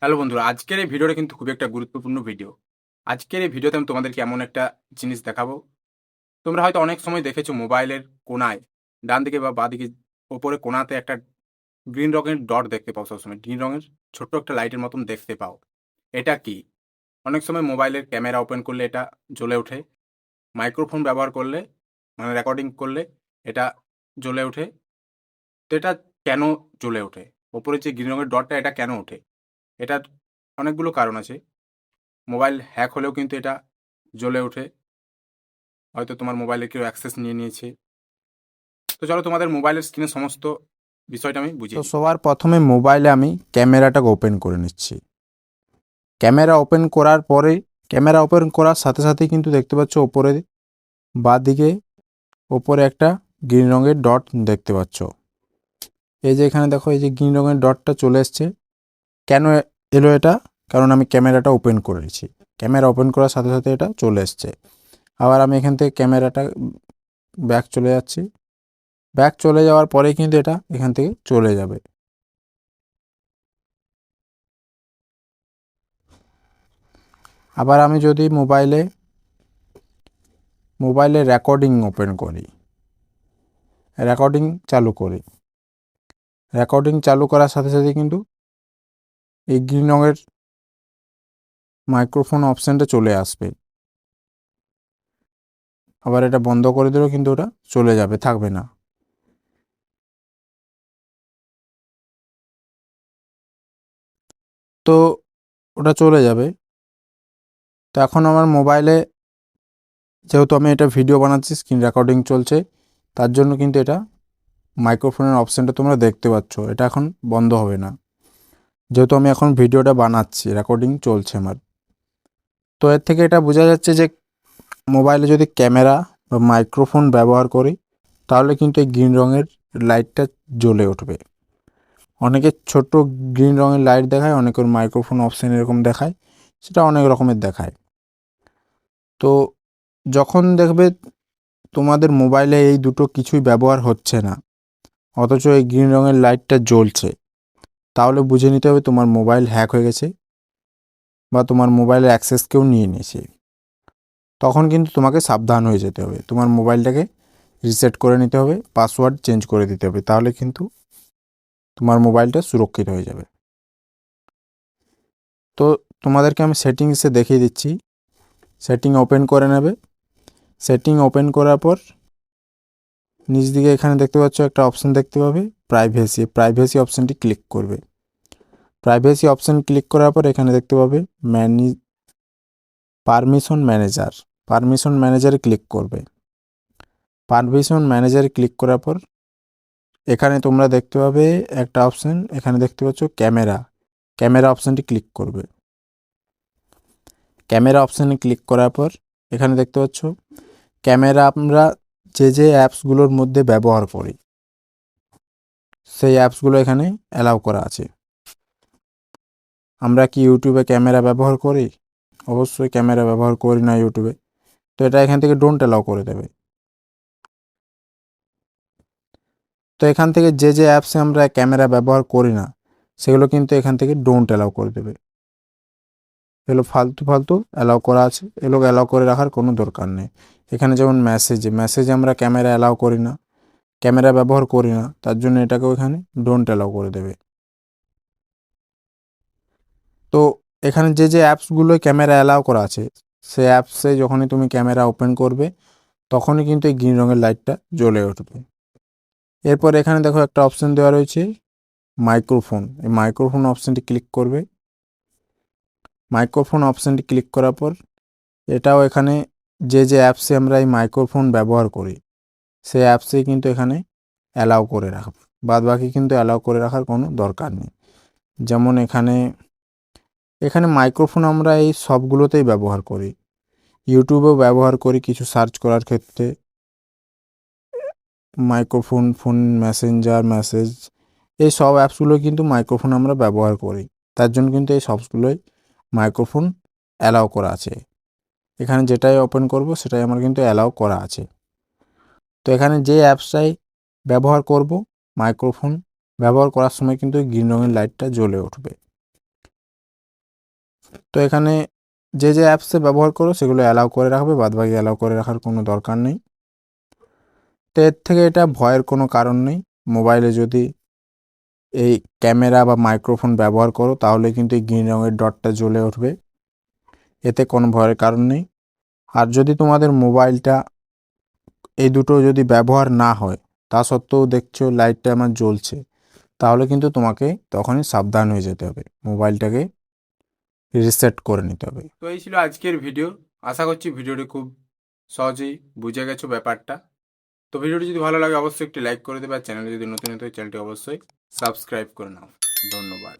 Hello বন্ধুরা, আজকের এই ভিডিওটা কিন্তু খুবই একটা গুরুত্বপূর্ণ ভিডিও। আজকের এই ভিডিওতে আমি তোমাদেরকে এমন একটা জিনিস দেখাবো। তোমরা হয়তো অনেক সময় দেখেছো মোবাইলের কোণায়, ডান দিকে বা বাঁদিকে ওপরে কোণাতে একটা গ্রিন রঙের ডট দেখতে পাও সবসময়। গ্রিন রঙের ছোট্ট একটা লাইটের মতন দেখতে পাও। এটা কি? অনেক সময় মোবাইলের ক্যামেরা ওপেন করলে এটা জ্বলে ওঠে। মাইক্রোফোন ব্যবহার করলে মানে রেকর্ডিং করলে এটা জ্বলে ওঠে। তো এটা কেন জ্বলে ওঠে? ওপরে যে গ্রিন রঙের ডটটা এটা কেন ওঠে? এটার অনেকগুলো কারণ আছে। মোবাইল হ্যাক হলেও কিন্তু এটা জ্বলে ওঠে। হয়তো তোমার মোবাইলে কেউ অ্যাক্সেস নিয়ে নিয়েছে। তো চলো তোমাদের মোবাইলের স্ক্রিনের সমস্ত বিষয়টা আমি তো বুঝিয়ে দিই। সবার প্রথমে মোবাইলে আমি ক্যামেরাটাকে ওপেন করে নিচ্ছি। ক্যামেরা ওপেন করার পরে ক্যামেরা ওপেন করার সাথে সাথেই কিন্তু দেখতে পাচ্ছ ওপরে বাঁদিকে ওপরে একটা গ্রিন রঙের ডট দেখতে পাচ্ছ। এই যে এখানে দেখো, এই যে গ্রিন রঙের ডটটা চলে এসছে। কেন এলো এটা? কারণ আমি ক্যামেরাটা ওপেন করেছি। ক্যামেরা ওপেন করার সাথে সাথে এটা চলে এসছে। আবার আমি এখান থেকে ক্যামেরাটা ব্যাক চলে যাচ্ছি। ব্যাক চলে যাওয়ার পরে কিন্তু এটা এখান থেকে চলে যাবে। আবার আমি যদি মোবাইলে রেকর্ডিং ওপেন করি, রেকর্ডিং চালু করি, রেকর্ডিং চালু করার সাথে সাথে কিন্তু এই গ্রিন রঙের মাইক্রোফোন অপশানটা চলে আসবে। আবার এটা বন্ধ করে দিলেও কিন্তু ওটা চলে যাবে, থাকবে না। তো ওটা চলে যাবে। তো এখন আমার মোবাইলে, যেহেতু আমি এটা ভিডিও বানাচ্ছি, স্ক্রিন রেকর্ডিং চলছে, তার জন্য কিন্তু এটা মাইক্রোফোনের অপশানটা তোমরা দেখতে পাচ্ছ, এটা এখন বন্ধ হবে না, যেহেতু আমি এখন ভিডিওটা বানাচ্ছি, রেকর্ডিং চলছে আমার। তো এর থেকে এটা বোঝা যাচ্ছে যে মোবাইলে যদি ক্যামেরা বা মাইক্রোফোন ব্যবহার করি, তাহলে কিন্তু এই গ্রিন রঙের লাইটটা জ্বলে উঠবে। অনেকের ছোট গ্রিন রঙের লাইট দেখায়, অনেকের মাইক্রোফোন অপশান এরকম দেখায়, সেটা অনেক রকমের দেখায়। তো যখন দেখবে তোমাদের মোবাইলে এই দুটো কিছুই ব্যবহার হচ্ছে না, অথচ এই গ্রিন রঙের লাইটটা জ্বলছে, তাহলে বুঝে নিতে হবে তোমার মোবাইল হ্যাক হয়ে গেছে বা তোমার মোবাইলের অ্যাক্সেস কেউ নিয়ে নিয়েছে। তখন কিন্তু তোমাকে সাবধান হয়ে যেতে হবে, তোমার মোবাইলটাকে রিসেট করে নিতে হবে, পাসওয়ার্ড চেঞ্জ করে দিতে হবে, তাহলে কিন্তু তোমার মোবাইলটা সুরক্ষিত হয়ে যাবে। তো তোমাদেরকে আমি সেটিংসে দেখিয়ে দিচ্ছি। সেটিং ওপেন করে নেবে। সেটিং ওপেন করার পর নিচ দিকে এখানে দেখতে পাচ্ছ একটা অপশান দেখতে পাবে, প্রাইভেসি। প্রাইভেসি অপশানটি ক্লিক করবে। প্রাইভেসি অপশান ক্লিক করার পর এখানে দেখতে পাবে পারমিশন ম্যানেজার। পারমিশন ম্যানেজারে ক্লিক করবে। পারমিশন ম্যানেজারে ক্লিক করার পর এখানে তোমরা দেখতে পাবে একটা অপশান, এখানে দেখতে পাচ্ছ ক্যামেরা। ক্যামেরা অপশানটি ক্লিক করবে। ক্যামেরা অপশানে ক্লিক করার পর এখানে দেখতে পাচ্ছ ক্যামেরা আমরা যে যে অ্যাপসগুলোর মধ্যে ব্যবহার করি, সেই অ্যাপসগুলো এখানে অ্যালাউ করা আছে। আমরা কি ইউটিউবে ক্যামেরা ব্যবহার করি? অবশ্যই ক্যামেরা ব্যবহার করি না ইউটিউবে। তো এটা এখান থেকে ডোন্ট অ্যালাউ করে দেবে। তো এখান থেকে যে যে অ্যাপসে আমরা ক্যামেরা ব্যবহার করি না, সেগুলো কিন্তু এখান থেকে ডোন্ট অ্যালাউ করে দেবে। এগুলো ফালতু ফালতু অ্যালাউ করা আছে, এগুলো অ্যালাউ করে রাখার কোনো দরকার নেই। এখানে যেমন মেসেজে আমরা ক্যামেরা অ্যালাউ করি না, ক্যামেরা ব্যবহার করি না, তার জন্য এটাকেও এখানে ডোন্ট অ্যালাউ করে দেবে। তো এখানে যে যে অ্যাপসগুলোয় ক্যামেরা অ্যালাউ করা আছে, সেই অ্যাপসে যখনই তুমি ক্যামেরা ওপেন করবে, তখনই কিন্তু এই গ্রিন রঙের লাইটটা জ্বলে উঠবে। এরপর এখানে দেখো একটা অপশান দেওয়া রয়েছে মাইক্রোফোন। এই মাইক্রোফোন অপশানটি ক্লিক করবে। মাইক্রোফোন অপশানটি ক্লিক করার পর এটাও এখানে যে যে অ্যাপসে আমরা এই মাইক্রোফোন ব্যবহার করি, সেই অ্যাপসেই কিন্তু এখানে অ্যালাউ করে রাখবে। বাদ বাকি কিন্তু অ্যালাউ করে রাখার কোনো দরকার নেই। যেমন এখানে এখানে মাইক্রোফোন আমরা এই সবগুলোতেই ব্যবহার করি। ইউটিউবেও ব্যবহার করি কিছু সার্চ করার ক্ষেত্রে। মাইক্রোফোন, ফোন মেসেঞ্জার, মেসেজ, এই সব অ্যাপসগুলো কিন্তু মাইক্রোফোন আমরা ব্যবহার করি। তার জন্য কিন্তু এই সবগুলোই মাইক্রোফোন অ্যালাউ করা আছে। এখানে যেটাই ওপেন করব সেটাই আমার কিন্তু অ্যালাউ করা আছে। তো এখানে যে অ্যাপসটাই ব্যবহার করব, মাইক্রোফোন ব্যবহার করার সময় কিন্তু গ্রিন রঙের লাইটটা জ্বলে উঠবে। তো এখানে যে যে অ্যাপসে ব্যবহার করো সেগুলো অ্যালাউ করে রাখবে, বাদবাকি অ্যালাউ করে রাখার কোনো দরকার নেই। তো এর থেকে এটা ভয়ের কোনো কারণ নেই। মোবাইলে যদি এই ক্যামেরা বা মাইক্রোফোন ব্যবহার করো তাহলে কিন্তু এই গ্রিন রঙের ডটটা জ্বলে উঠবে, এতে কোনো ভয়ের কারণ নেই। আর যদি তোমাদের মোবাইলটা এই দুটো যদি ব্যবহার না হয়, তা সত্ত্বেও দেখছো লাইটটা আমার জ্বলছে, তাহলে কিন্তু তোমাকে তখনই সাবধান হয়ে যেতে হবে, মোবাইলটাকে রিসেট করে নিতে হবে। তো এই ছিল আজকের ভিডিও। আশা করছি ভিডিওটি খুব সহজেই বুঝে গেছো ব্যাপারটা। তো ভিডিওটি যদি ভালো লাগে অবশ্যই একটি লাইক করে দেবে, আর চ্যানেলে যদি নতুন হতে হয় চ্যানেলটি অবশ্যই সাবস্ক্রাইব করে নাও। ধন্যবাদ।